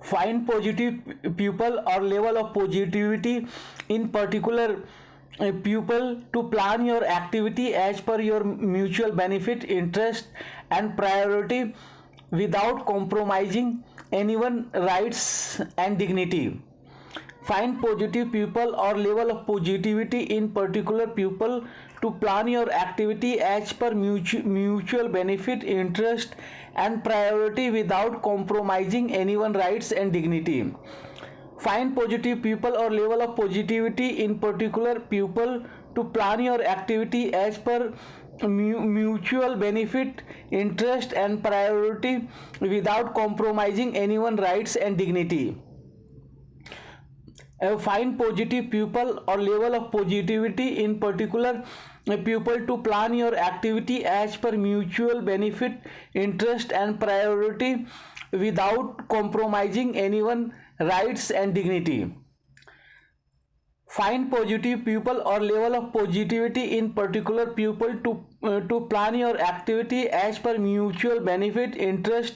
Find positive people or level of positivity in particular pupil to plan your activity as per your mutual benefit, interest, and priority without compromising anyone rights and dignity. Find positive people or level of positivity in particular pupil to plan your activity as per mutual benefit, interest, and priority without compromising anyone's rights and dignity. Find positive people or level of positivity in particular pupil to plan your activity as per mutual benefit, interest, and priority without compromising anyone's rights and dignity. Find positive people or level of positivity in particular pupil to plan your activity as per mutual benefit, interest, and priority without compromising anyone's rights and dignity. Find positive people or level of positivity in particular pupil to plan your activity as per mutual benefit, interest,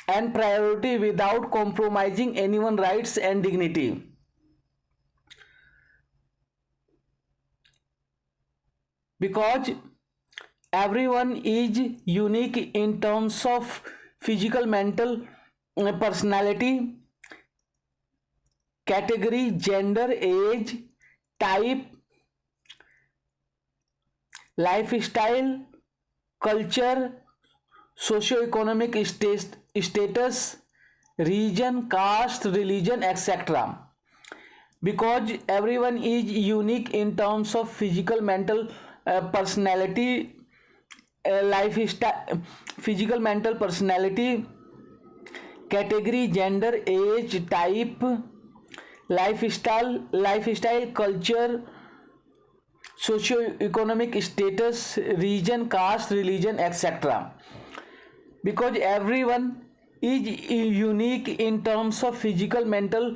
and priority without compromising anyone's rights and dignity. Because everyone is unique in terms of physical, mental, personality, category, gender, age, type, lifestyle, culture, socio-economic status, region, caste, religion, etc. Because everyone is unique in terms of physical, mental, personality, lifestyle, physical, mental, personality, category, gender, age, type, lifestyle, culture, socio-economic status, region, caste, religion, etc. Because everyone is unique in terms of physical, mental,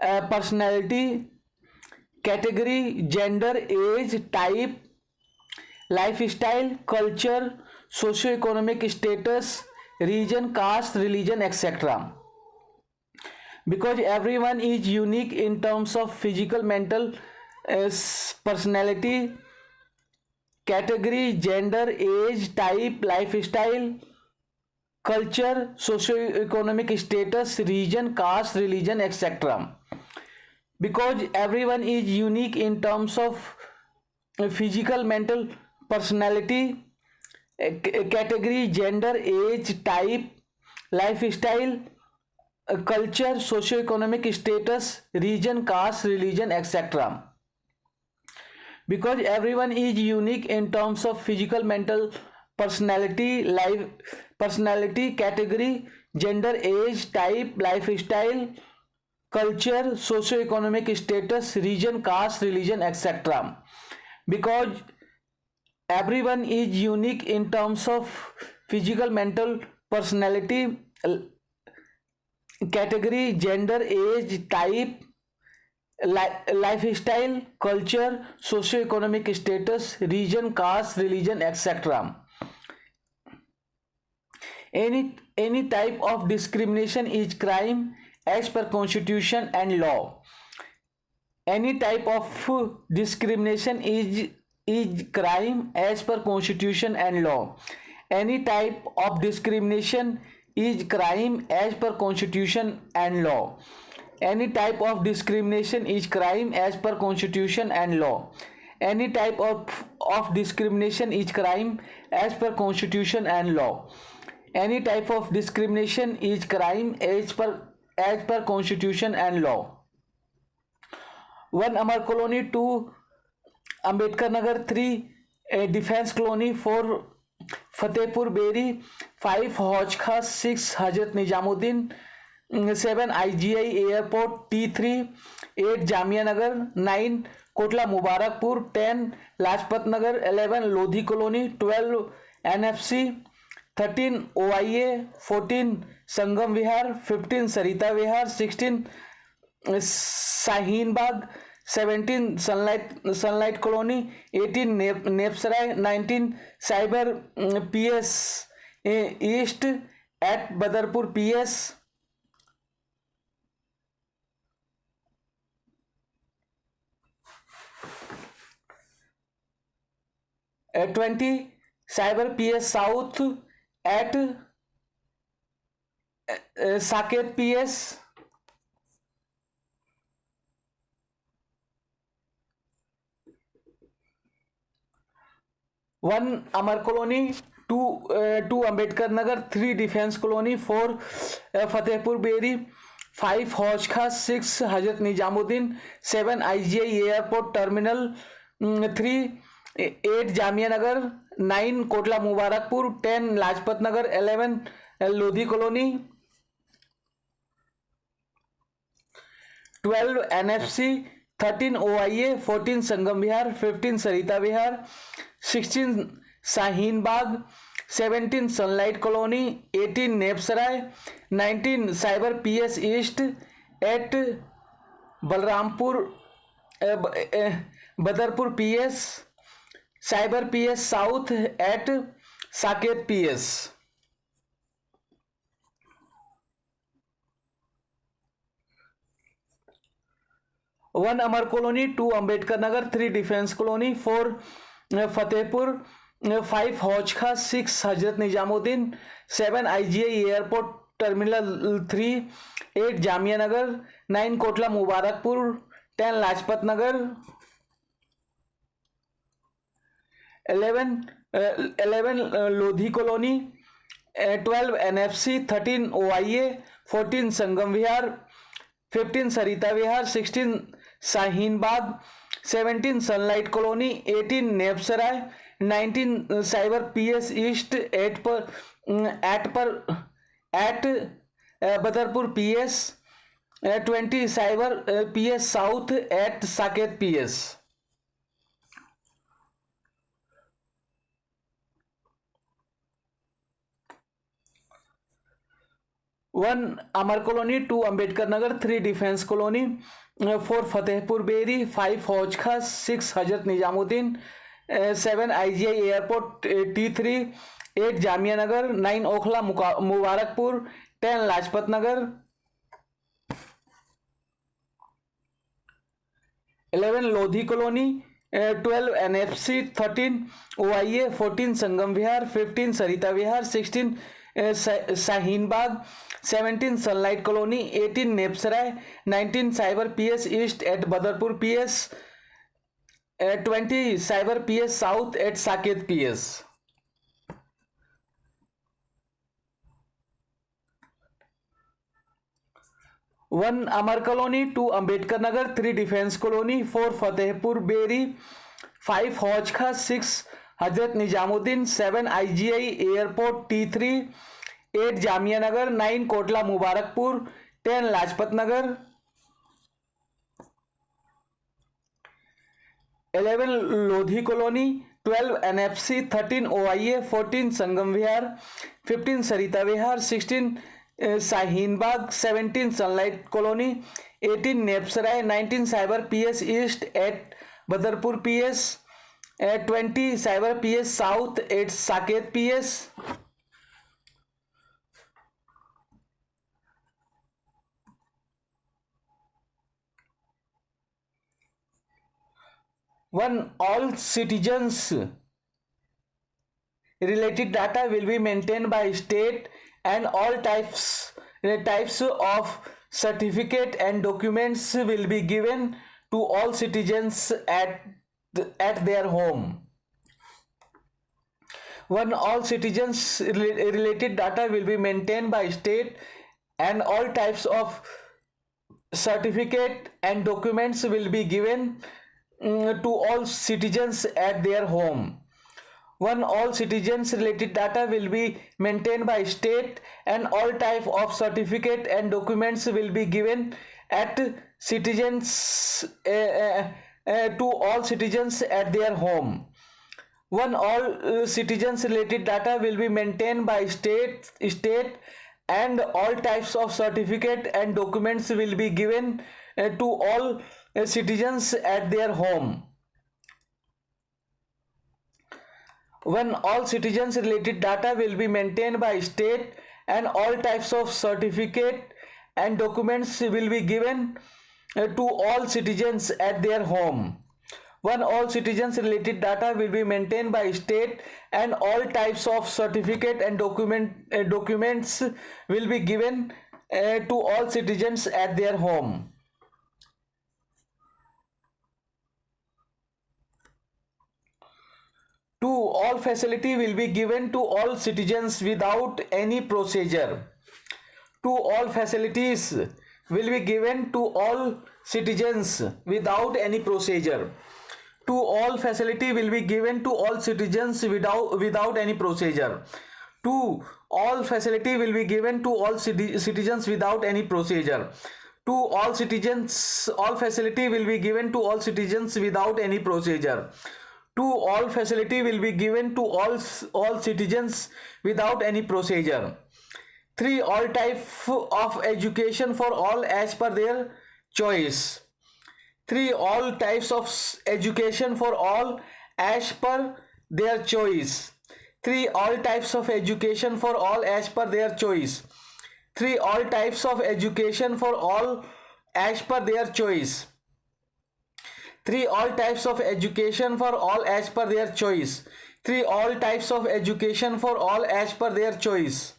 personality, category, gender, age, type, lifestyle, culture, socio-economic status, region, caste, religion, etc. Because everyone is unique in terms of physical, mental, personality, category, gender, age, type, lifestyle, culture, socio-economic status, region, caste, religion, etc. Because everyone is unique in terms of physical, mental, personality, category, gender, age, type, lifestyle, culture, socio-economic status, region, caste, religion, etc. Because everyone is unique in terms of physical, mental, personality, category, gender, age, type, lifestyle, culture, socio-economic status, region, caste, religion, etc. Because everyone is unique in terms of physical, mental, personality, category, gender, age, type, lifestyle, culture, socio-economic status, region, caste, religion, etc. Any type of discrimination is crime as per constitution and law. Any type of discrimination is crime as per constitution and law. Any type of discrimination is crime as per constitution and law. Any type of discrimination is crime as per constitution and law. Any type of discrimination is crime as per constitution and law. Any type of discrimination is crime as per constitution and law. 1 Amar Colony, 2 Ambedkar Nagar, 3 Defense Colony, 4 Fatehpur Beri, 5 Hauj Khas, 6 Hazrat Nizamuddin, 7 IGI Airport, T3, 8 Jamia Nagar, 9 Kotla Mubarakpur, 10 Lajpat Nagar, 11 Lodhi Colony, 12 NFC, 13 OIA, 14 Sangam Vihar, 15 Sarita Vihar, 16 Shaheen Bagh, 17 Sunlight Colony, 18 Nepsarai, 19 Cyber PS East at Badarpur PS, 20 Cyber PS South at Saket PS. 1 Amar Colony, 2 Ambedkar Nagar, 3 Defense Colony, 4 Fatehpur Beri, 5 Hauj Khas, 6 Hazrat Nizamuddin, 7 IGI Airport Terminal, 3 8 Jamia Nagar, 9 Kotla Mubarakpur, 10 Lajpat Nagar, 11 Lodhi Colony, 12 NFC, 13 OIA, 14 Sangam Vihar, 15 Sarita Vihar, 16 Shaheen Bagh, 17 Sunlight Colony, 18 Nepsarai, 19 Cyber PS East at Balrampur, Badarpur PS, Cyber PS South at Saket PS. 1 Amar Colony, 2 Ambedkar Nagar, 3 Defense Colony, 4 Fatehpur, 5 Hauj Khas, 6 Hazrat Nizamuddin, 7 IGI Airport Terminal 3, 8 Jamia Nagar, 9 Kotla Mubarakpur, 10 Lajpat Nagar, 11 Lodhi Colony, 12 NFC, 13 OIA, 14 Sangam Vihar, 15 Sarita Vihar, 16 Shaheen Bagh, 17 Sunlight Colony, 18 Nepsarai, 19 Cyber PS East at Badarpur PS, 20 Cyber PS South at Saket PS. 1 Amar Colony, 2 Ambedkar Nagar, 3 Defense Colony, 4 Fatehpur Beri, 5 Hauj Khas, 6 Hazrat Nizamuddin, 7 IGI Airport T3, 8 Jamia Nagar, 9 Okhla Mubarakpur, 10 Lajpat Nagar, 11 Lodhi Colony, 12 NFC, 13 OIA, 14 Sangam Vihar, 15 Sarita Vihar, 16 Shaheen Bagh, 17 Sunlight Colony, 18 Nepsarai, 19 Cyber PS East at Badarpur PS, 20 Cyber PS South at Saket PS. 1 Amar Colony, 2 Ambedkar Nagar, 3 Defense Colony, 4 Fatehpur Beri, 5 Hauj Khas, 6 Hazrat Nizamuddin, 7 IGI Airport T3, 8 Jamia Nagar, 9 Kotla Mubarakpur, 10 Lajpat Nagar, 11 Lodhi Colony, 12 NFC, 13 OIA, 14 Sangam Vihar, 15 Sarita Vihar, 16 Shaheen Bagh, 17 Sunlight Colony, 18 Nepsarai, 19 Cyber PS East at Badarpur PS, 20 Cyber PS South at Saket PS. 1 All citizens related data will be maintained by state, and all types of certificate and documents will be given to all citizens at their home. 1 All citizens related data will be maintained by state, and all types of certificate and documents will be given to all citizens at their home. 1 All citizens related data will be maintained by state, and all type of certificate and documents will be given at citizens to all citizens at their home. 1 All citizens related data will be maintained by state, and all types of certificate and documents will be given to all citizens at their home. 1 All citizens related data will be maintained by state, and all types of certificate and documents will be given to all citizens at their home. 1. All citizens related data will be maintained by state, and all types of certificate and documents will be given to all citizens at their home. 2. All facility will be given to all citizens without any procedure. 2. All facilities will be given to all citizens without any procedure. 2. All facility will be given to all citizens without any procedure. 2. All facility will be given to all citizens without any procedure. 2. All facility will be given to all citizens without any procedure. 2. All facility will be given to all citizens without any procedure. 3. All type of education for all as per their choice. 3. All types of education for all as per their choice. 3. All types of education for all as per their choice. 3. All types of education for all as per their choice. 3. All types of education for all as per their choice. 3. All types of education for all as per their choice.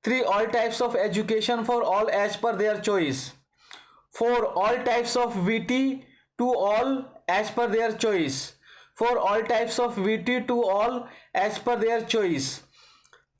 3. All types of education for all as per their choice. 4. All types of VT to all as per their choice. 4. All types of VT to all as per their choice.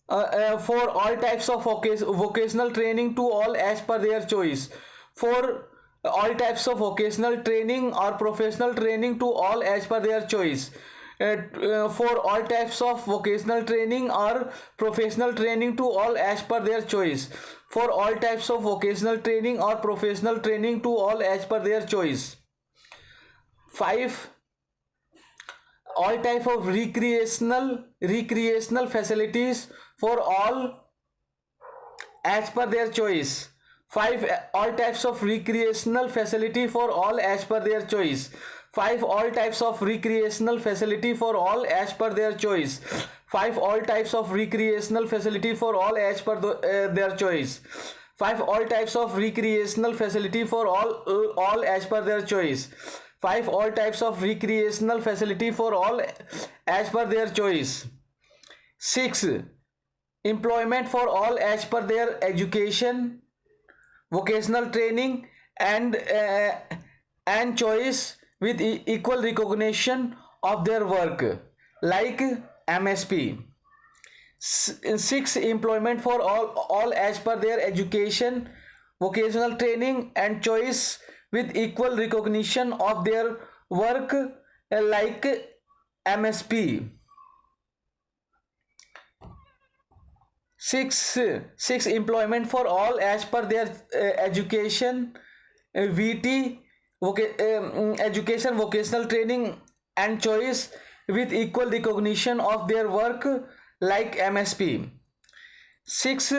4. All types of vocational training to all as per their choice. 4. All types of vocational training or professional training to all as per their choice. For all types of vocational training or professional training to all as per their choice. For all types of vocational training or professional training to all as per their choice. 5. All type of recreational facilities for all as per their choice. 5. All types of recreational facility for all as per their choice. 5. All types of recreational facility for all as per their choice. 5. All types of recreational facility for all as per their choice. 5. All types of recreational facility for all as per their choice. 5. All types of recreational facility for all as per their choice. 6. Employment for all as per their education, vocational training and choice with equal recognition of their work, like MSP. 6. Employment for all as per their education, vocational training and choice with equal recognition of their work, like MSP. 6. Employment for all as per their education, VT, education, vocational training and choice with equal recognition of their work, like MSP. 6.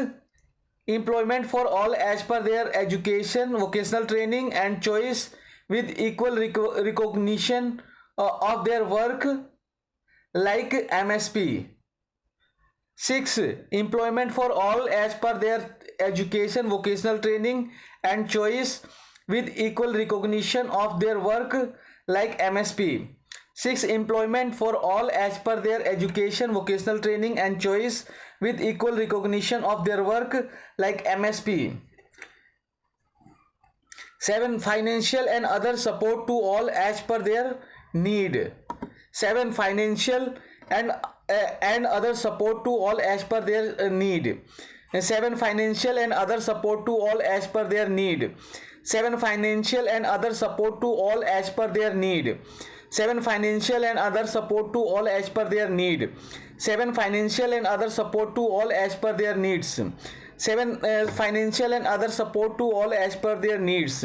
Employment for all as per their education, vocational training and choice with equal recognition of their work, like MSP. 6. Employment for all as per their education, vocational training and choice with equal recognition of their work, like MSP. 6. Employment for all as per their education, vocational training and choice with equal recognition of their work, like MSP. 7. Financial and other support to all as per their need. 7. Financial and other support to all as per their need. 7. Financial and other support to all as per their need. 7. Financial and other support to all as per their need. 7. Financial and other support to all as per their need. 7. Financial and other support to all as per their needs. 7. Financial and other support to all as per their needs.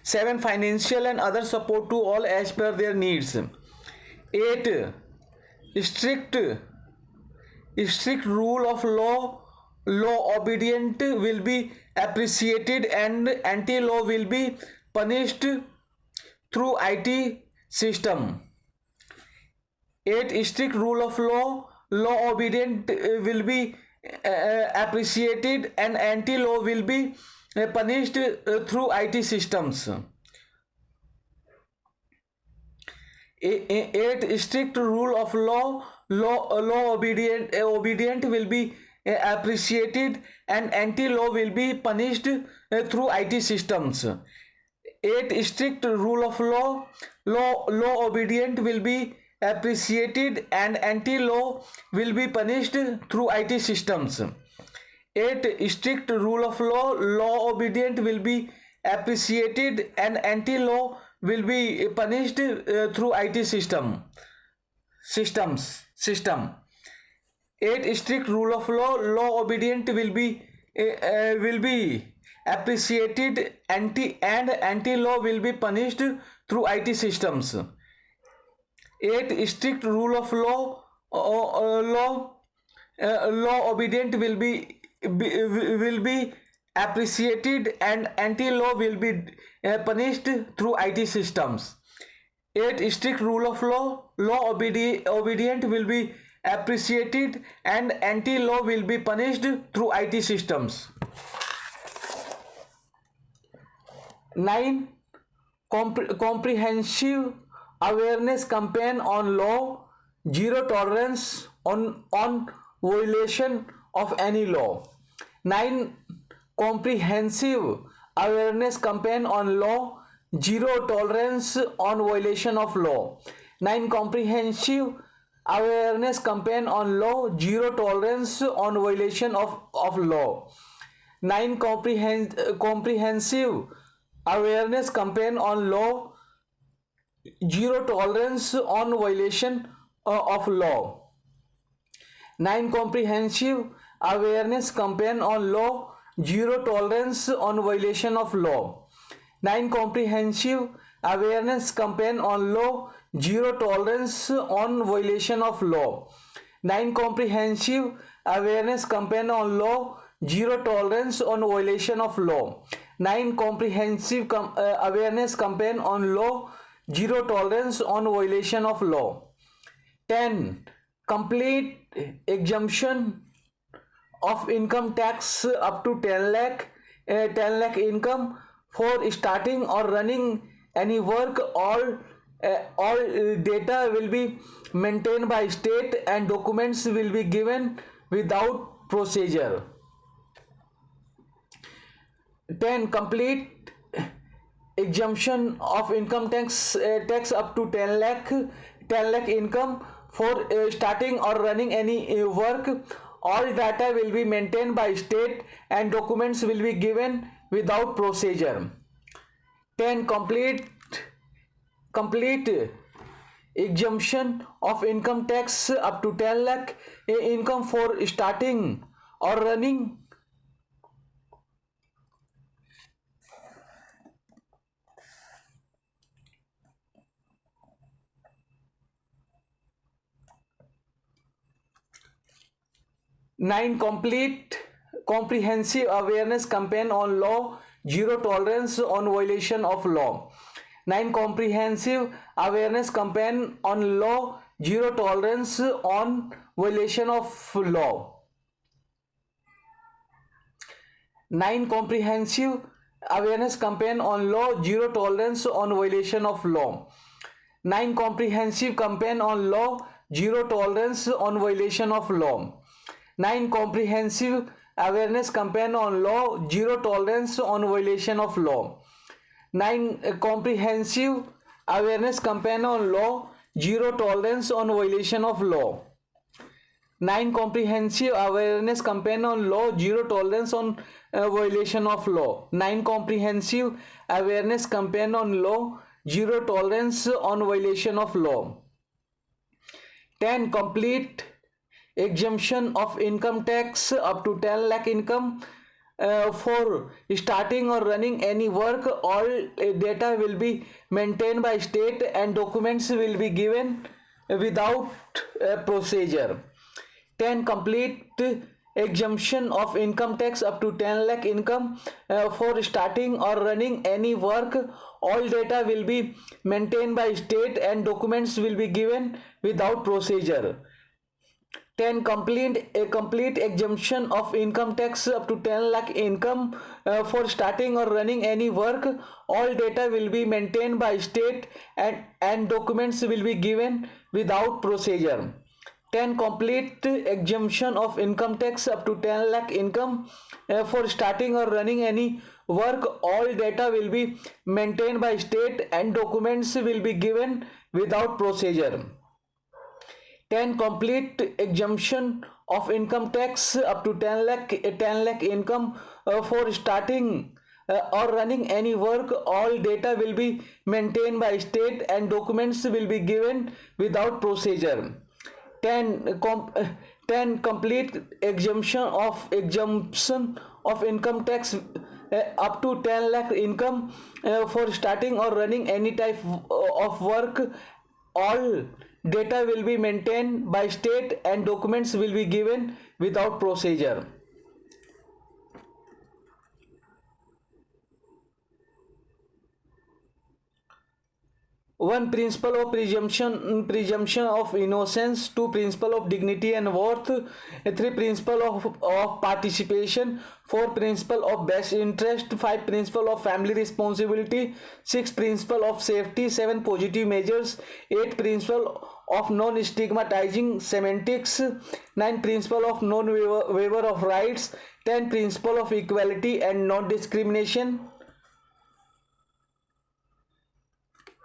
7. Financial and other support to all as per their needs. 8. Strict rule of law obedient will be appreciated and anti-law will be punished through IT system. 8. Strict rule of law obedient will be appreciated and anti-law will be punished through IT systems. 8 strict rule of law obedient will be appreciated and anti-law will be punished through IT systems. 8 strict rule of law obedient will be appreciated and anti-law will be punished through IT systems. 8 strict rule of law obedient will be appreciated and anti-law will be punished through IT system. 8 strict rule of law obedient will be appreciated and anti-law will be punished through IT systems. 8 strict rule of law obedient will be appreciated and anti-law will be punished through IT systems. 8 strict rule of law obedient will be appreciated and anti-law will be punished through IT systems. 9 comprehensive awareness campaign on law, zero tolerance on violation of any law. 9 comprehensive awareness campaign on law, zero tolerance on violation of law. 9 comprehensive awareness campaign on law, zero tolerance on violation of law. 9 comprehensive awareness campaign on law, zero tolerance on violation of law. 9 comprehensive awareness campaign on law, zero tolerance on violation of law. 9 comprehensive awareness campaign on law, zero tolerance on violation of law. 9 comprehensive awareness campaign on law, zero tolerance on violation of law. 9 comprehensive awareness campaign on law, zero tolerance on violation of law. 10 complete exemption of income tax up to 10 lakh income for starting or running any work. All data will be maintained by state and documents will be given without procedure. 10 complete exemption of income tax up to 10 lakh income for starting or running any work. All data will be maintained by state and documents will be given without procedure. 10 complete exemption of income tax up to 10 lakh income for starting or running Nine complete comprehensive awareness campaign on law, zero tolerance on violation of law. 9 comprehensive awareness campaign on law, zero tolerance on violation of law. 9 comprehensive awareness campaign on law, zero tolerance on violation of law. 9 comprehensive campaign on law, zero tolerance on violation of law. 9 comprehensive awareness campaign on law, zero tolerance on violation of law. 9 comprehensive awareness campaign on law, zero tolerance on violation of law. 9 comprehensive awareness campaign on law, zero tolerance on violation of law. 9 comprehensive awareness campaign on law, zero tolerance on violation of law. 10 complete exemption of income tax up to 10 lakh income for starting or running any work. All data will be maintained by state and documents will be given without procedure. 10 complete exemption of income tax up to 10 lakh income for starting or running any work. All data will be maintained by state and documents will be given without procedure. 10 complete exemption of income tax up to 10 lakh income for starting or running any work. All data will be maintained by state and documents will be given without procedure. 10 complete exemption of income tax up to 10 lakh income for starting or running any work. All data will be maintained by state and documents will be given without procedure. 10 complete exemption of income tax up to 10 lakh income for starting or running any work. All data will be maintained by state and documents will be given without procedure. 10 10 complete exemption of income tax up to 10 lakh income for starting or running any type of work. All data will be maintained by state and documents will be given without procedure. One, principle of presumption of innocence. Two, principle of dignity and worth. Three, principle of participation. Four, principle of best interest. Five, principle of family responsibility. Six, principle of safety. Seven, positive measures. Eight, principle of non-stigmatizing semantics. Nine, principle of non-waiver of rights. 10, principle of equality and non-discrimination.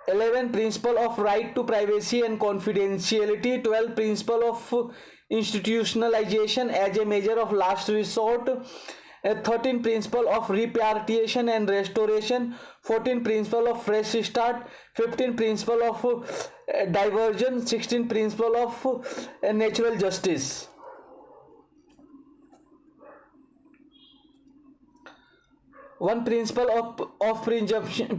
11, principle of right to privacy and confidentiality. 12, principle of institutionalization as a measure of last resort. 13, principle of repatriation and restoration. 14, principle of fresh start. 15, principle of diversion. 16, principle of natural justice. One, principle of presumption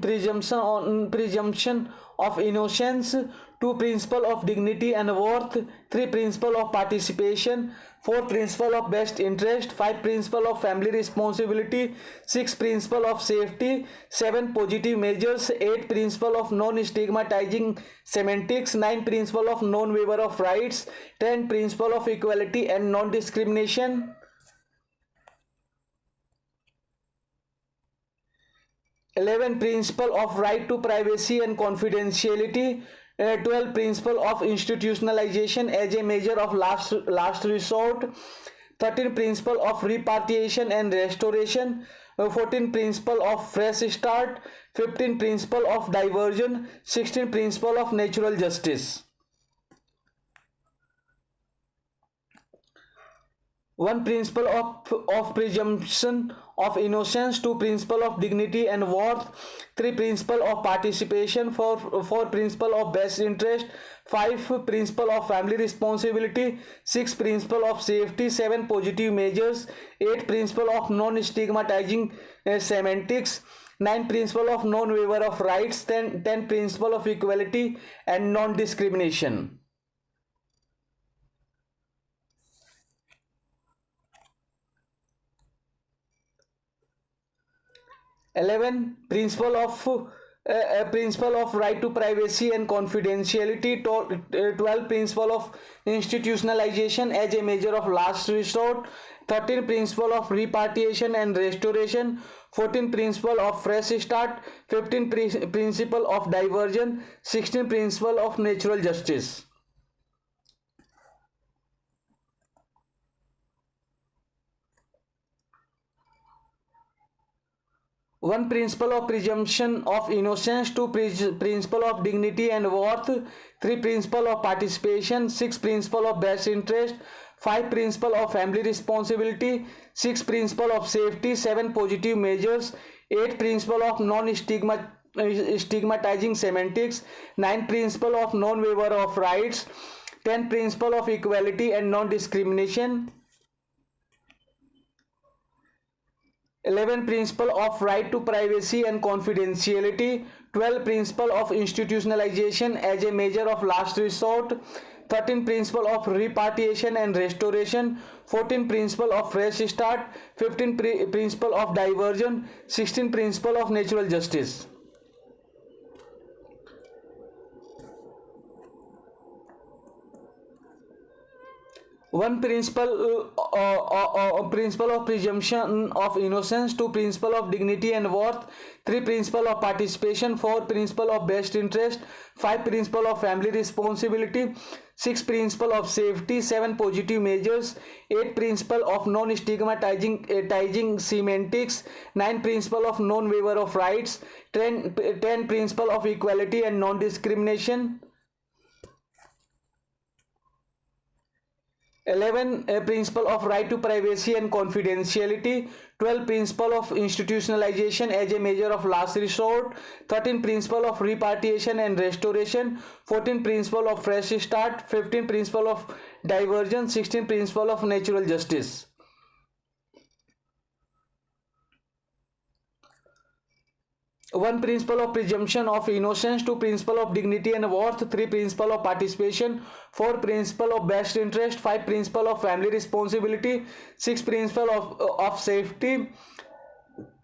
of innocence. Two, principle of dignity and worth. Three, principle of participation. Four, principle of best interest. Five, principle of family responsibility. Six, principle of safety. Seven, positive measures. Eight, principle of non-stigmatizing semantics. Nine, principle of non-waiver of rights. 10, principle of equality and non-discrimination. 11, principle of right to privacy and confidentiality. 12, principle of institutionalization as a measure of last resort. 13, principle of repatriation and restoration. 14, principle of fresh start. 15, principle of diversion. 16, principle of natural justice. One, principle of presumption of innocence. Two, principle of dignity and worth. Three, principle of participation. Four, principle of best interest. Five, principle of family responsibility. Six, principle of safety. Seven, positive measures. Eight, principle of non-stigmatizing semantics. 9, principle of non-waiver of rights. 10, principle of equality and non-discrimination. 11, principle of right to privacy and confidentiality. 12, principle of institutionalization as a measure of last resort. 13, principle of repatriation and restoration. 14, principle of fresh start. 15, principle of diversion. 16, principle of natural justice. One, principle of presumption of innocence. Two, principle of dignity and worth. Three, principle of participation. Six, principle of best interest. Five, principle of family responsibility. Six, principle of safety. Seven, positive measures. Eight, principle of non-stigmatizing semantics. Nine, principle of non-waiver of rights. 10, principle of equality and non-discrimination. 11, principle of right to privacy and confidentiality. 12, principle of institutionalization as a measure of last resort. 13, principle of repatriation and restoration. 14, principle of fresh start. 15, principle of diversion. 16, principle of natural justice. One principle of presumption of innocence. Two, principle of dignity and worth. Three, principle of participation. Four, principle of best interest. Five, principle of family responsibility. Six, principle of safety. Seven, positive measures. Eight, principle of non-stigmatizing semantics. Nine, principle of non-waiver of rights. 10, principle of equality and non-discrimination. 11, principle of right to privacy and confidentiality. 12, principle of institutionalization as a measure of last resort. 13, principle of repatriation and restoration. 14, principle of fresh start. 15, principle of divergence. 16, principle of natural justice. One, principle of presumption of innocence. Two, principle of dignity and worth. Three, principle of participation. Four, principle of best interest. Five, principle of family responsibility. Six, principle of safety.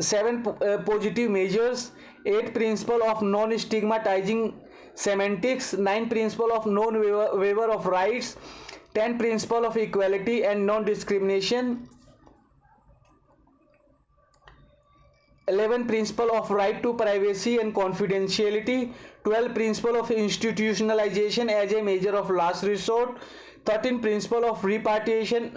Seven, positive measures. Eight, principle of non-stigmatizing semantics. Nine, principle of non-waiver of rights. 10, principle of equality and non-discrimination. 11, principle of right to privacy and confidentiality. 12, principle of institutionalization as a measure of last resort. 13, principle of repatriation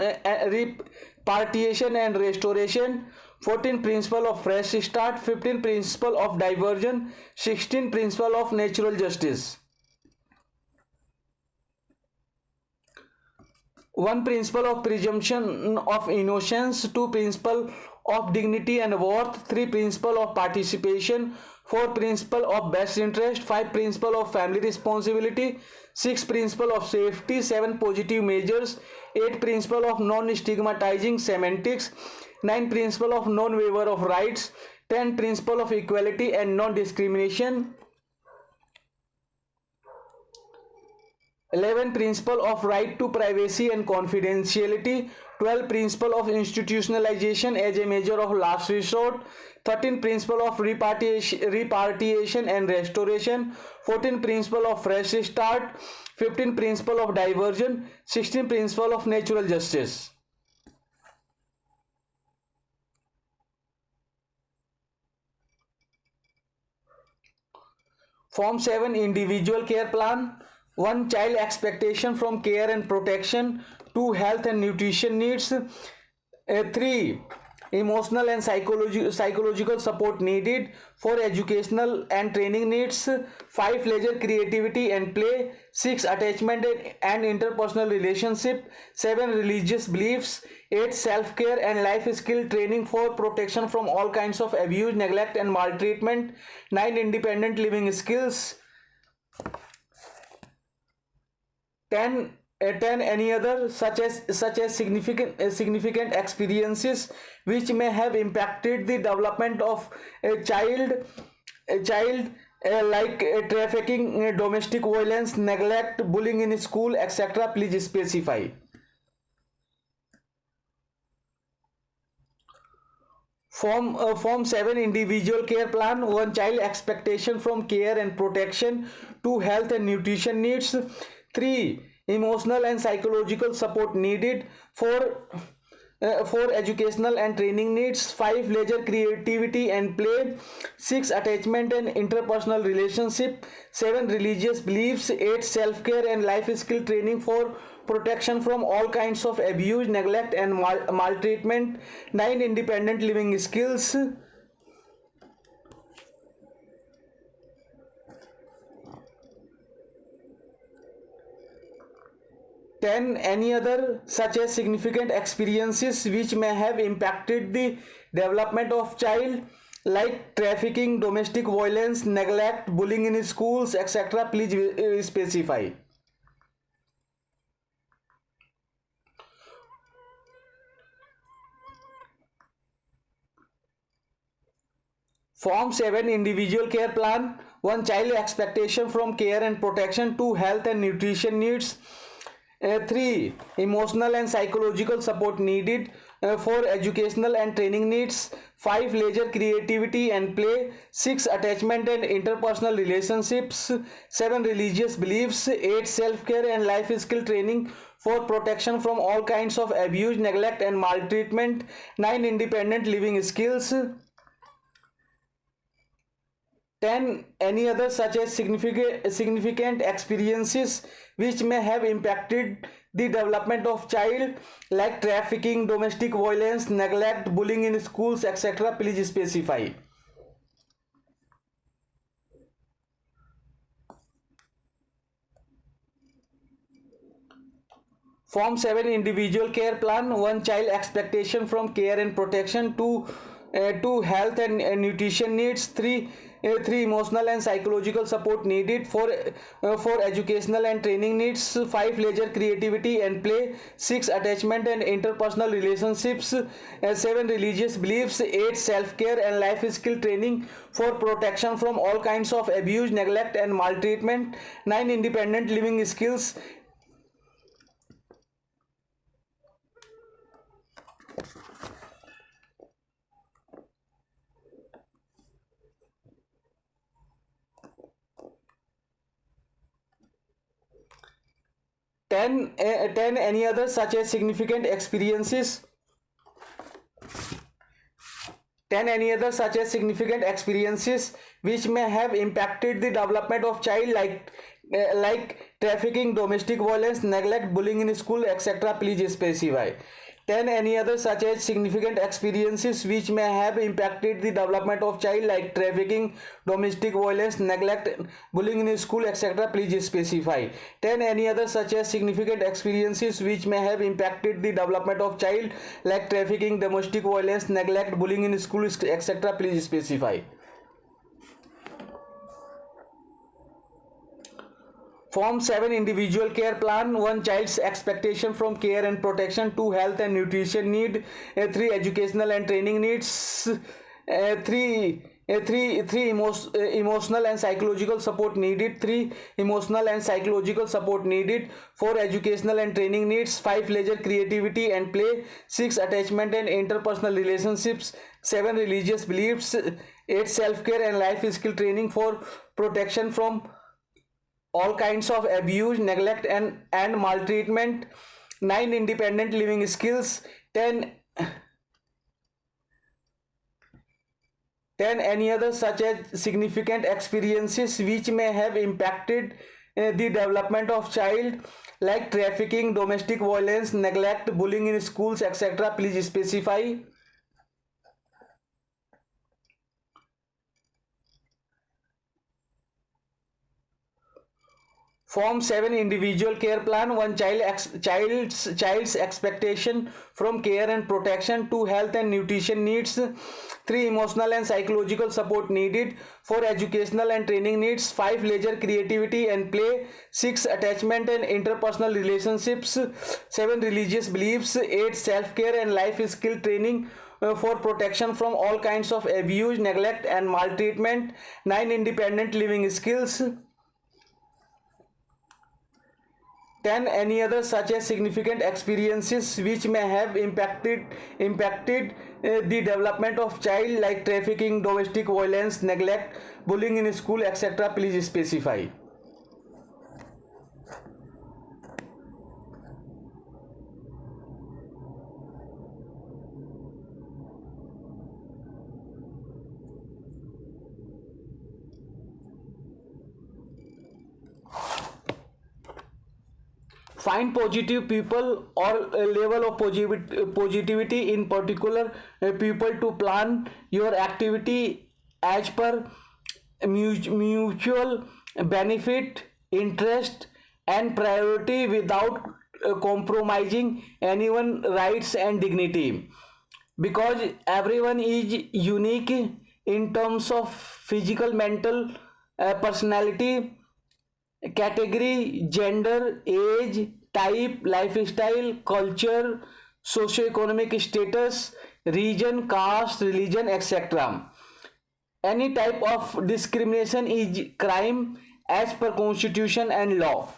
and restoration. 14, principle of fresh start. 15, principle of diversion. 16, principle of natural justice. One, principle of presumption of innocence. Two, principle of dignity and worth. Three, principle of participation. Four, principle of best interest. Five, principle of family responsibility. Six, principle of safety. Seven, positive measures. Eight, principle of non-stigmatizing semantics. Nine, principle of non-waiver of rights. 10, principle of equality and non-discrimination. 11, principle of right to privacy and confidentiality. 12, principle of institutionalization as a measure of last resort. 13, principle of repatriation and restoration. 14, principle of fresh start. 15, principle of diversion. 16, principle of natural justice. Form 7, individual care plan. 1, child expectation from care and protection. 2, health and nutrition needs. 3, emotional and psychological support needed. 4, educational and training needs. 5, leisure, creativity and play. 6, attachment and interpersonal relationship. 7, religious beliefs. 8, self-care and life skill training for protection from all kinds of abuse, neglect and maltreatment. 9, independent living skills. 10, any other such as significant experiences which may have impacted the development of a child like trafficking, domestic violence, neglect, bullying in school, etc. Please specify. Form 7, individual care plan. 1, child expectation from care and protection. 2, health and nutrition needs. 3, emotional and psychological support needed. 4, educational and training needs. 5, leisure, creativity and play. 6, attachment and interpersonal relationship. 7, religious beliefs. 8, self-care and life skill training for protection from all kinds of abuse, neglect and maltreatment. 9, independent living skills. 10, any other such as significant experiences which may have impacted the development of child like trafficking, domestic violence, neglect, bullying in schools, etc. Please specify. Form 7, individual care plan. 1, child expectation from care and protection. 2, health and nutrition needs. 3, emotional and psychological support needed. 4, educational and training needs. 5, leisure, creativity and play. 6, attachment and interpersonal relationships. 7, religious beliefs. 8, self-care and life skill training for protection from all kinds of abuse, neglect, and maltreatment. 9. Independent living skills. 10. Any other such as significant experiences which may have impacted the development of child, like trafficking, domestic violence, neglect, bullying in schools, etc. Please specify. Form 7. Individual care plan. 1. Child expectation from care and protection. 2. Health and nutrition needs. 3. 3. Emotional and psychological support needed. 4. For educational and training needs. 5. Leisure, creativity and play. 6. Attachment and interpersonal relationships. 7. Religious beliefs. 8. Self-care and life skill training for protection from all kinds of abuse, neglect, and maltreatment. 9. Independent living skills. 10 any other such as significant experiences. 10 any other such as significant experiences which may have impacted the development of child, like trafficking, domestic violence, neglect, bullying in school, etc. Please specify. 10 any other such as significant experiences which may have impacted the development of child, like trafficking, domestic violence, neglect, bullying in school, etc. Please specify. 10 any other such as significant experiences which may have impacted the development of child, like trafficking, domestic violence, neglect, bullying in school, etc. Please specify. Form 7. Individual care plan. 1. Child's expectation from care and protection. 2. Health and nutrition need. 3. Educational and training needs. 3. Emotional and psychological support needed. 3. Emotional and psychological support needed. 4. Educational and training needs. 5. Leisure, creativity and play. 6. Attachment and interpersonal relationships. 7. Religious beliefs. 8. Self-care and life skill training for protection from all kinds of abuse, neglect, and maltreatment. 9. Independent living skills. 10 any other such as significant experiences which may have impacted the development of child, like trafficking, domestic violence, neglect, bullying in schools, etc. Please specify. Form 7. Individual care plan. 1. Child's expectation from care and protection. 2. Health and nutrition needs. 3. Emotional and psychological support needed. 4. Educational and training needs. 5. Leisure, creativity and play. 6. Attachment and interpersonal relationships. 7. Religious beliefs. 8. Self-care and life skill training for protection from all kinds of abuse, neglect, and maltreatment. 9. Independent living skills. 10. Any other such as significant experiences which may have impacted the development of child, like trafficking, domestic violence, neglect, bullying in school, etc. Please specify. Find positive people or a level of positivity in particular people to plan your activity as per mutual benefit, interest, and priority without compromising anyone's rights and dignity, because everyone is unique in terms of physical, mental, personality, category, gender, age, type, lifestyle, culture, socioeconomic status, region, caste, religion, etc. Any type of discrimination is crime as per constitution and law.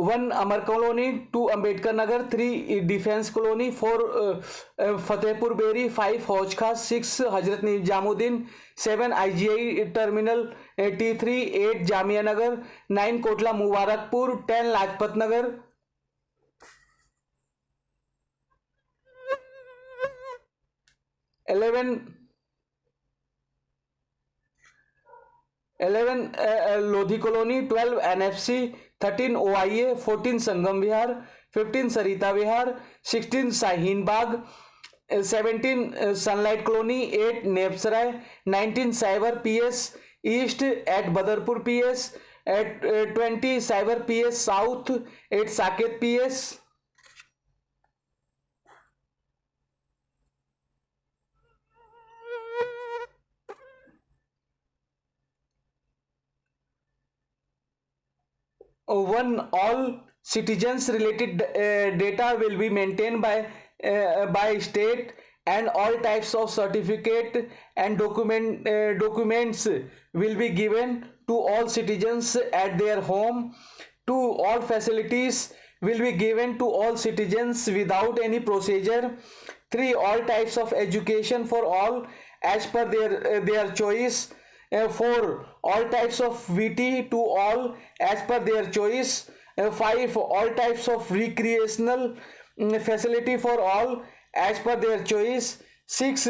1 Amar Colony, 2 Ambedkar Nagar, 3 Defense Colony, 4 Fatehpur Beri, 5 Hauj Khas, 6 Hazrat Nizamuddin, 7 IGI Terminal T3, 8 Jamia Nagar, 9 Kotla Mubarakpur, 10 Lajpat Nagar, 11 Lodhi Colony, 12 NFC, 13 OIA, 14 Sangam Vihar, 15 Sarita Vihar, 16 Shaheen Bagh, 17 Sunlight Colony, 8 Nepsarai, 19 Cyber PS East at Badarpur PS, at 20 Cyber PS South at Saket PS. One, all citizens related data will be maintained by state, and all types of certificate and documents will be given to all citizens at their home. To all facilities will be given to all citizens without any procedure. 3, all types of education for all as per their choice. 4, all types of VT to all as per their choice. 5, all types of recreational facility for all as per their choice. 6,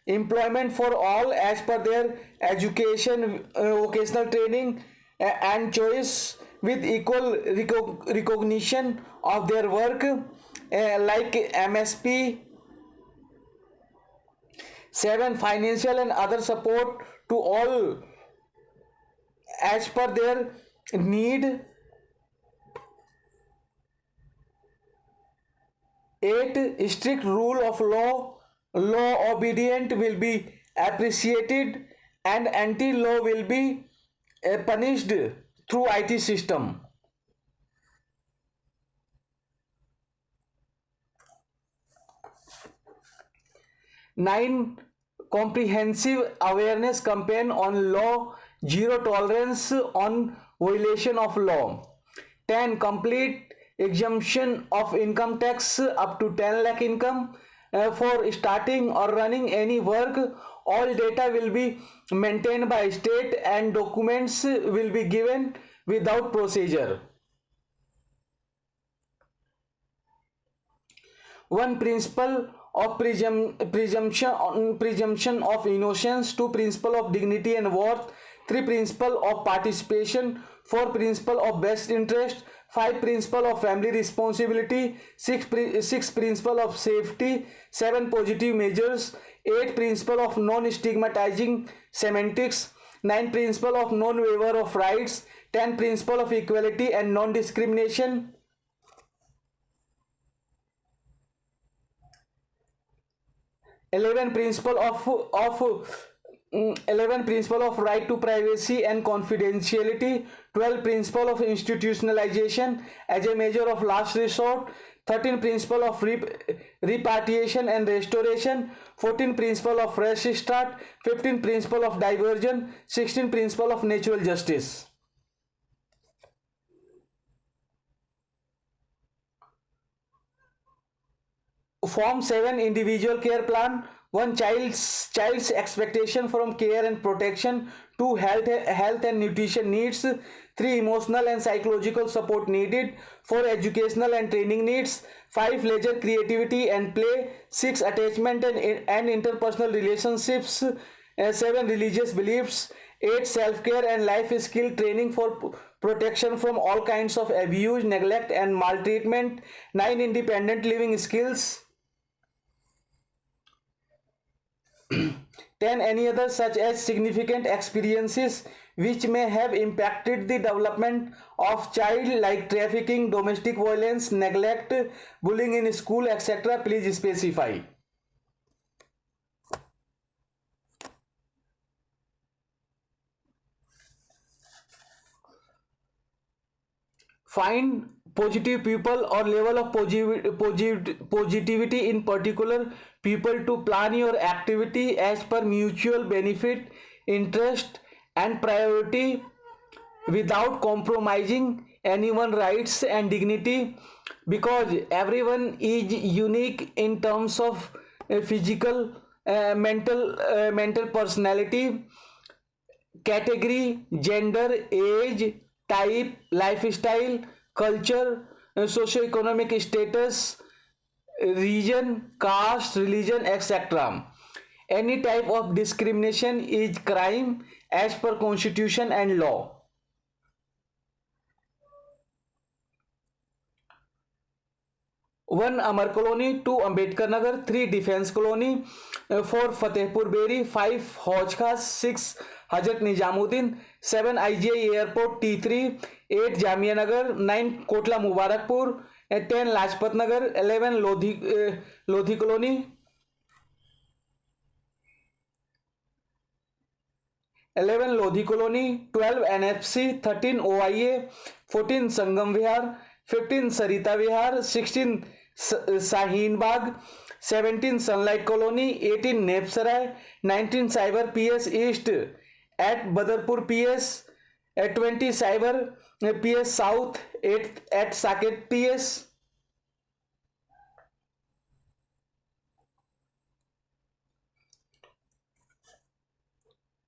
employment for all as per their education, vocational training and choice, with equal recognition of their work, like MSP. 7, financial and other support to all as per their need. 8, strict rule of law obedient will be appreciated, and anti-law will be punished through IT system. 9, comprehensive awareness campaign on law, zero tolerance on violation of law. 10, complete exemption of income tax up to 10 lakh income for starting or running any work. All data will be maintained by state, and documents will be given without procedure. 1, principle of presumption of innocence. 2, principle of dignity and worth. 3, principle of participation. 4, principle of best interest. 5, principle of family responsibility. 6, principle of safety. 7, positive measures. 8, principle of non-stigmatizing semantics. 9, principle of non-waiver of rights. 10, principle of equality and non-discrimination. 11, principle of right to privacy and confidentiality. 12, principle of institutionalization as a measure of last resort. 13, principle of repatriation and restoration. 14, principle of fresh start. 15, principle of diversion. 16, principle of natural justice. Form 7, individual care plan. 1, child's expectation from care and protection. 2, health and nutrition needs. 3, emotional and psychological support needed. 4, educational and training needs. 5, leisure, creativity and play. 6, attachment and interpersonal relationships. 7, religious beliefs. 8, self-care and life skill training for protection from all kinds of abuse, neglect and maltreatment. 9, independent living skills. 10, any other such as significant experiences which may have impacted the development of child, like trafficking, domestic violence, neglect, bullying in school, etc. Please specify. Find positive people or level of positivity in particular people to plan your activity as per mutual benefit, interest and priority without compromising anyone rights and dignity, because everyone is unique in terms of physical, mental personality, category, gender, age, type, lifestyle, culture, socio-economic status, region, caste, religion, etc. Any type of discrimination is crime as per constitution and law. 1 Amar Colony, 2 Ambedkar Nagar, 3 Defence Colony, 4 Fatehpur Beri, 5 Hauj Khas, 6 Hazrat Nizamuddin, 7 IGI Airport T3, 8 Jamia Nagar, 9 Kotla Mubarakpur, 10 Lajpat Nagar, 11 Lodhi Colony, 11 Lodhi Colony, 12 NFC, 13 OIA, 14 Sangam Vihar, 15 Sarita Vihar, 16 Shaheen Bagh, 17 Sunlight Colony, 18 Nepsarai, 19 Cyber PS East at Badarpur PS, 20 Cyber PS South at Saket PS.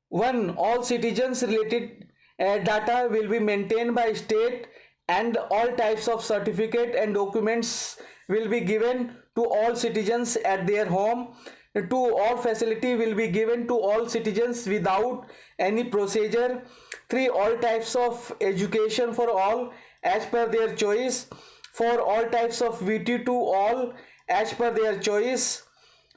1. All citizens related data will be maintained by state, and all types of certificate and documents will be given to all citizens at their home. 2. All facility will be given to all citizens without any procedure. 3. All types of education for all as per their choice. 4. All types of VT to all as per their choice.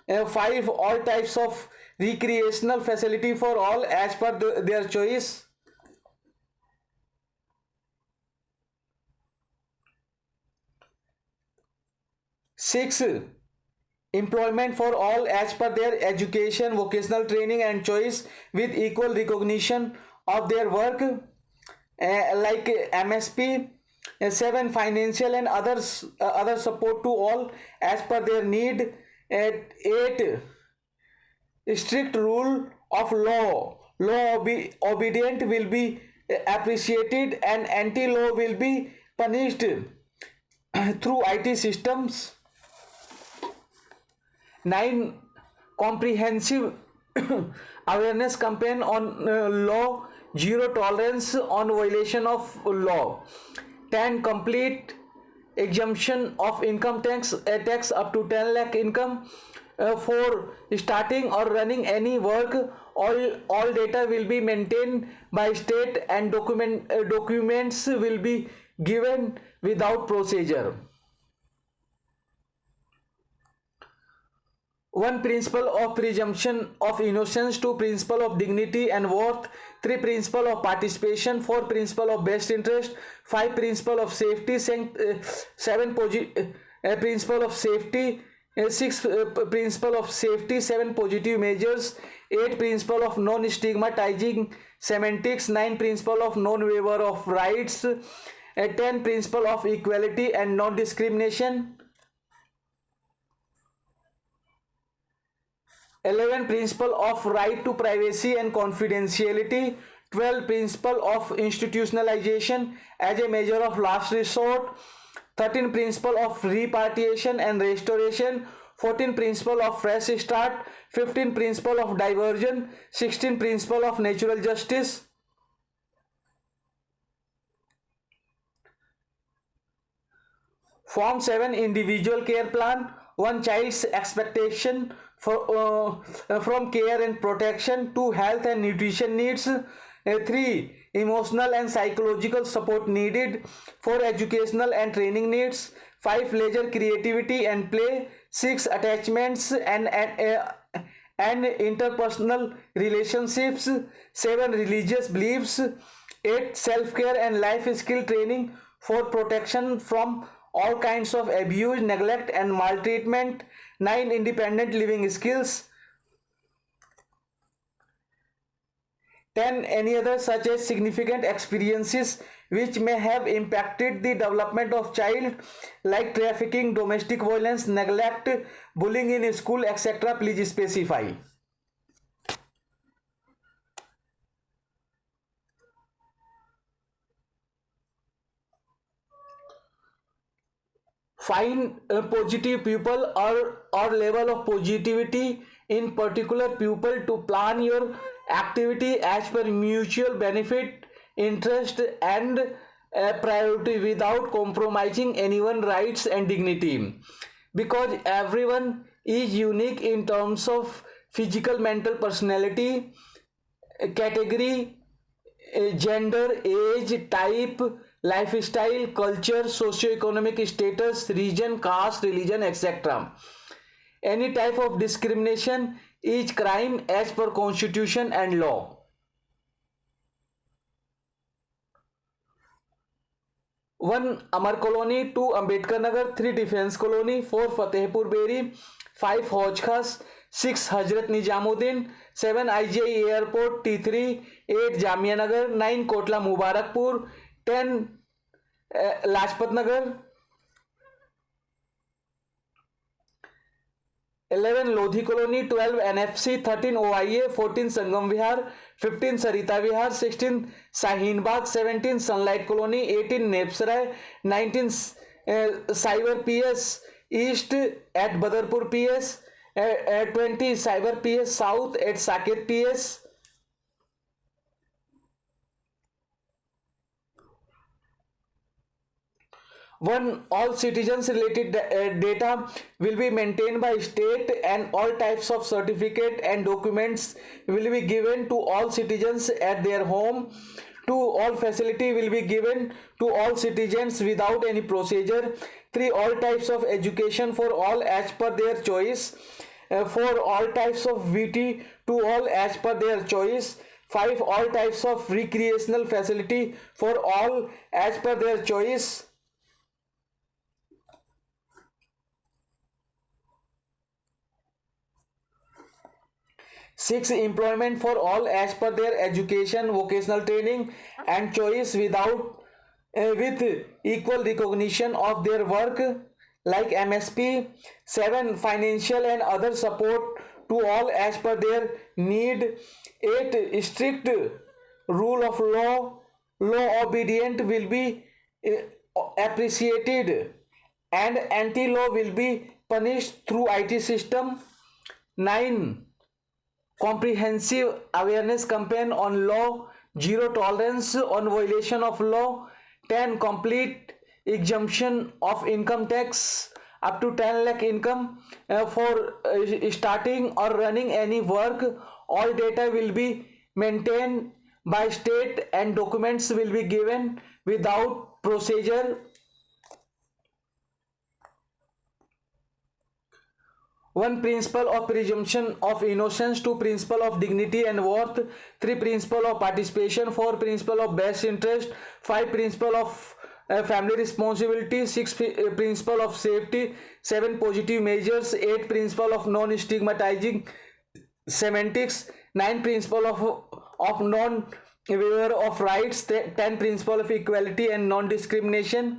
5. All types of recreational facility for all as per their choice. 6. Employment for all as per their education, vocational training and choice with equal recognition of their work, like MSP. 7. Financial and other support to all as per their need. 8. Strict rule of law. Obedient will be appreciated and anti-law will be punished through IT systems. 9. Comprehensive awareness campaign on law, zero tolerance on violation of law. 10. Complete exemption of income tax up to 10 lakh income. 4. Starting or running any work, all data will be maintained by state and documents will be given without procedure. 1. Principle of presumption of innocence. 2. Principle of dignity and worth. 3. Principle of participation. 4. Principle of best interest. 5. Principle of safety. 7. Principle of safety. 6. Principle of safety. 7. Positive measures. 8. Principle of non-stigmatizing semantics. 9. Principle of non-waiver of rights. 10. Principle of equality and non-discrimination. 11. Principle of right to privacy and confidentiality. 12. Principle of institutionalization as a measure of last resort. 13. Principle of repatriation and restoration. 14. Principle of fresh start. 15. Principle of diversion. 16. Principle of natural justice. Form 7. Individual care plan. 1. Child's expectation from care and protection. 2. Health and nutrition needs. 3. Emotional and psychological support needed. 4. Educational and training needs. 5. Leisure, creativity and play. 6. Attachments and interpersonal relationships. 7. Religious beliefs. 8. Self-care and life skill training for protection from all kinds of abuse, neglect and maltreatment. 9. Independent living skills. 10. Any other such as significant experiences which may have impacted the development of child, like trafficking, domestic violence, neglect, bullying in school, etc. Please specify. Find positive people or level of positivity in particular people to plan your activity as per mutual benefit, interest, and priority without compromising anyone's rights and dignity, because everyone is unique in terms of physical, mental, personality, category, gender, age, type, lifestyle, culture, socio-economic status, region, caste, religion, etc. Any type of discrimination is crime as per constitution and law. 1 Amar colony, 2 Ambedkar Nagar, 3 defence colony, 4 Fatehpur Beri, 5 Hauz Khas, 6 Hazrat Nizamuddin, 7 IGI airport T3, 8 Jamia Nagar, 9 Kotla Mubarakpur, 10 Lajpat Nagar, 11 Lodhi colony, 12 NFC, 13 OIA, 14 Sangam Vihar, 15 Sarita Vihar, 16 Shaheen Bagh, 17 sunlight colony, 18 Nebsarai, 19 cyber PS east at Badarpur PS, 20 cyber PS south at Saket PS. 1 all citizens related data will be maintained by state, and all types of certificate and documents will be given to all citizens at their home. 2 all facility will be given to all citizens without any procedure. 3 all types of education for all as per their choice. 4 all types of VT to all as per their choice. 5 all types of recreational facility for all as per their choice. 6 employment for all as per their education, vocational training, and choice without with equal recognition of their work like MSP. 7 financial and other support to all as per their need. 8 strict rule of law obedient will be appreciated, and anti-law will be punished through IT system. 9 comprehensive awareness campaign on law, zero tolerance on violation of law. 10 complete exemption of income tax up to 10 lakh income for starting or running any work. All data will be maintained by state, and documents will be given without procedure. 1 principle of presumption of innocence, 2 principle of dignity and worth, 3 principle of participation, 4 principle of best interest, 5 principle of family responsibility, 6 principle of safety, 7 positive measures, 8 principle of non-stigmatizing semantics, 9 principle of non-waiver of rights, 10 principle of equality and non-discrimination,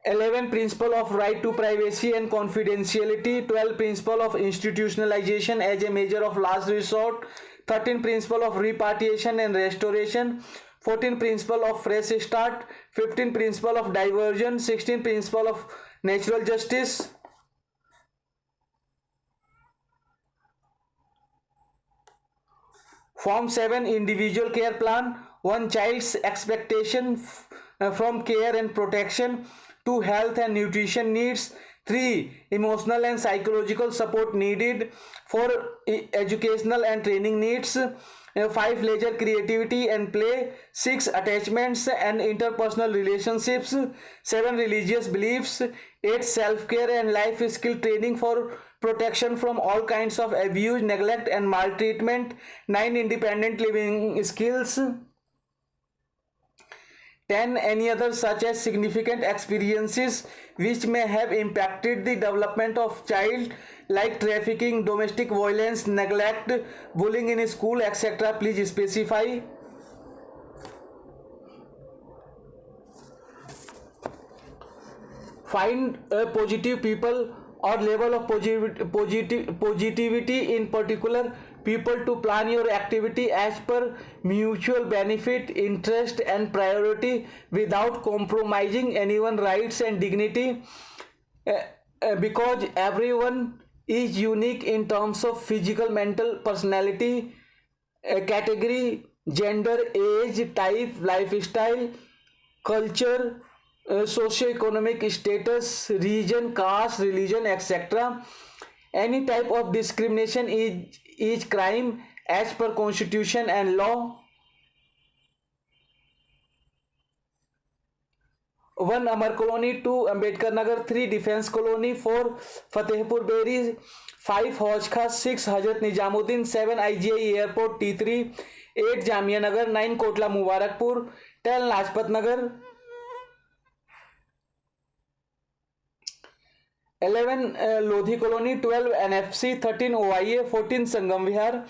11 principle of right to privacy and confidentiality, 12 principle of institutionalization as a measure of last resort, 13 principle of repatriation and restoration, 14 principle of fresh start, 15 principle of diversion, 16 principle of natural justice. Form 7 individual care plan, 1 child's expectation from care and protection, 2 health and nutrition needs, 3 emotional and psychological support needed, 4 educational and training needs, 5 leisure, creativity and play, 6 attachments and interpersonal relationships, 7 religious beliefs, 8 self-care and life skill training for protection from all kinds of abuse, neglect and maltreatment, 9 independent living skills, 10 any other such as significant experiences which may have impacted the development of child like trafficking, domestic violence, neglect, bullying in school, etc. Please specify. Find positive people or level of positivity in particular people to plan your activity as per mutual benefit, interest, and priority without compromising anyone's rights and dignity. Uh, because everyone is unique in terms of physical, mental, personality, category, gender, age, type, lifestyle, culture, socio-economic status, region, caste, religion, etc. Any type of discrimination is crime as per constitution and law. 1 Amar Colony, 2 Ambedkar Nagar, 3 Defense Colony, 4 Fatehpur Beri, 5 Hauj Khas, 6 Hazrat Nizamuddin, 7 IGI Airport T3, 8 Jamia Nagar, 9 Kotla Mubarakpur, 10 Lajpat Nagar, 11 Lodhi Colony, 12 NFC, 13 OIA, 14 Sangam Vihar,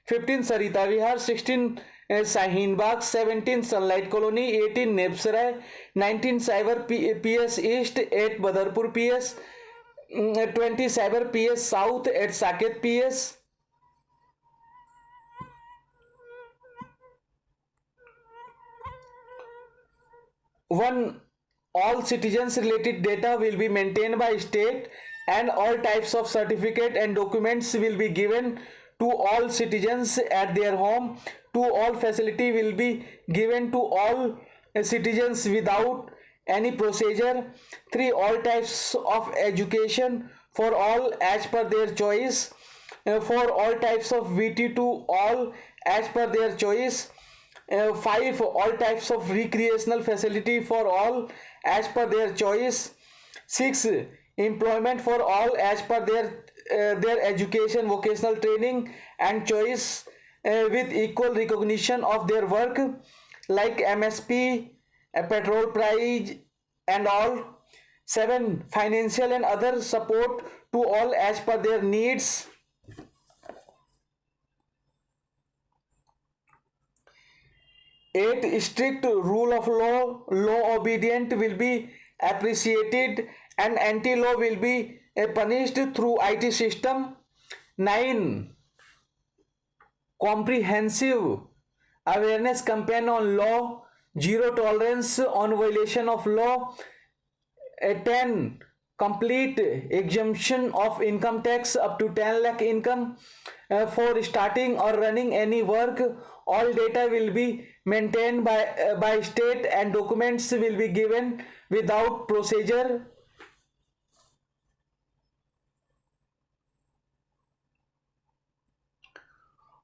15 Sarita Vihar, 16 Shaheen Bagh, 17 Sunlight Colony, 18 Nebsarai, 19 Cyber PS East, 8 Badarpur PS, 20 Cyber PS South at Saket PS. 1 All citizens related data will be maintained by state, and all types of certificate and documents will be given to all citizens at their home. 2 All facility will be given to all citizens without any procedure. 3 All types of education for all as per their choice. 4 All types of VT to all as per their choice. 5 All types of recreational facility for all as per their choice. 6 Employment for all as per their education, vocational training and choice, with equal recognition of their work like MSP, petrol price and all. 7 Financial and other support to all as per their needs. 8 Strict rule of law. Law obedient will be appreciated and anti-law will be punished through IT system. 9 Comprehensive awareness campaign on law. Zero tolerance on violation of law. 10 Complete exemption of income tax up to 10 lakh income for starting or running any work. All data will be maintained by state and documents will be given without procedure.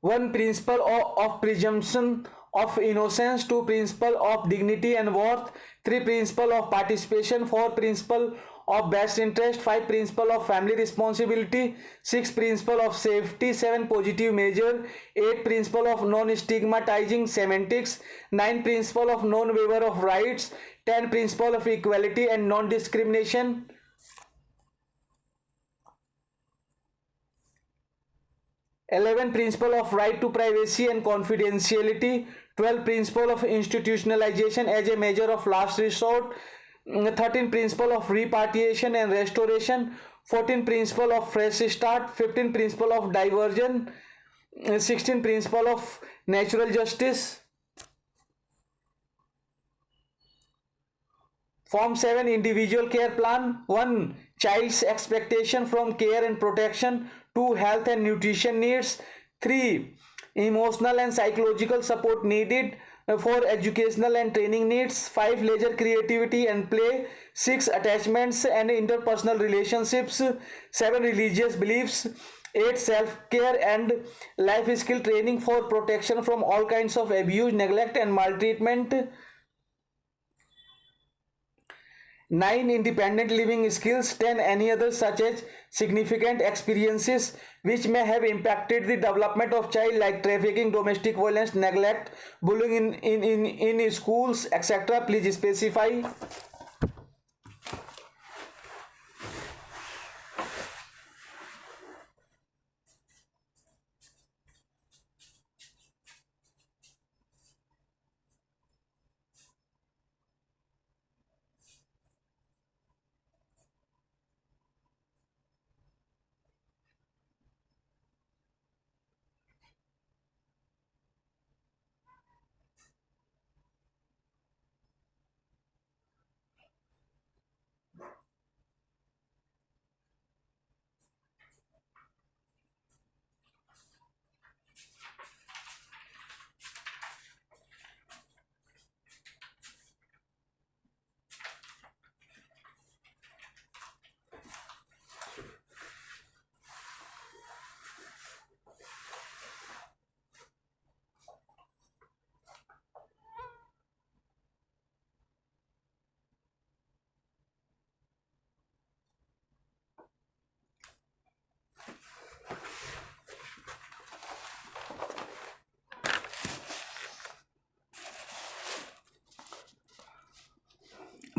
1 Principle of presumption of innocence. 2 Principle of dignity and worth. 3 Principle of participation. 4 Principle of best interest. 5 Principle of family responsibility. 6 Principle of safety. 7 Positive measure. 8 Principle of non-stigmatizing semantics. 9 Principle of non-waiver of rights. 10 Principle of equality and non-discrimination. 11 Principle of right to privacy and confidentiality. 12 Principle of institutionalization as a measure of last resort. 13 Principle of repatriation and restoration. 14 Principle of fresh start. 15 Principle of diversion. 16 Principle of natural justice. Form 7 Individual care plan. 1 Child's expectation from care and protection. 2 Health and nutrition needs. 3 Emotional and psychological support needed. 4 Educational and training needs. 5 Leisure, creativity and play. 6 Attachments and interpersonal relationships. 7 Religious beliefs. 8 Self-care and life skill training for protection from all kinds of abuse, neglect and maltreatment. 9 Independent living skills. 10 Any other such as significant experiences which may have impacted the development of child, like trafficking, domestic violence, neglect, bullying in schools, etc. Please specify.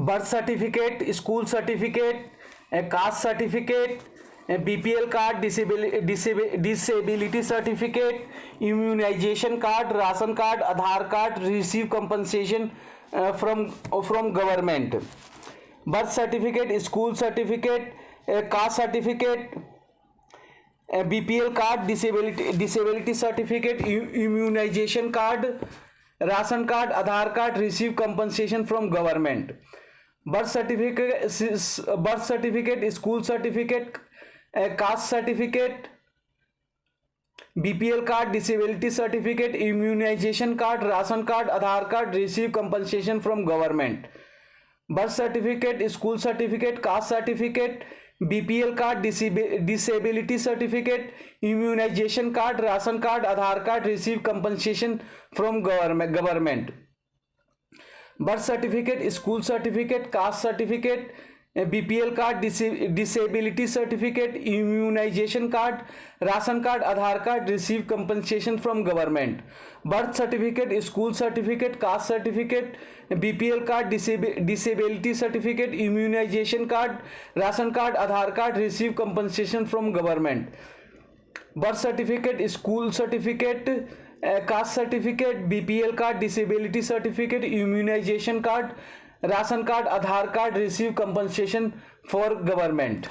birth certificate, school certificate, a caste certificate, a BPL card, disability certificate, immunization card, ration card, Aadhaar card, receive compensation from government. Birth certificate, school certificate, a caste certificate, a BPL card, disability certificate, immunization card, ration card, Aadhaar card, receive compensation from government. Birth certificate, school certificate, caste certificate, BPL card, disability certificate, immunization card, ration card, Aadhaar card, receive compensation from government. Birth certificate, school certificate, caste certificate, BPL card, disability certificate, immunization card, ration card, Aadhaar card, receive compensation from government. Birth certificate, school certificate, caste certificate, BPL card, disability certificate, immunization card, ration card, Aadhaar card, receive compensation from government. Birth certificate, school certificate, caste certificate, BPL card, disability certificate, immunization card, ration card, Aadhaar card, receive compensation from government. Birth certificate, school certificate, caste certificate, BPL card, disability certificate, immunization card, ration card, Aadhaar card, receive compensation for government.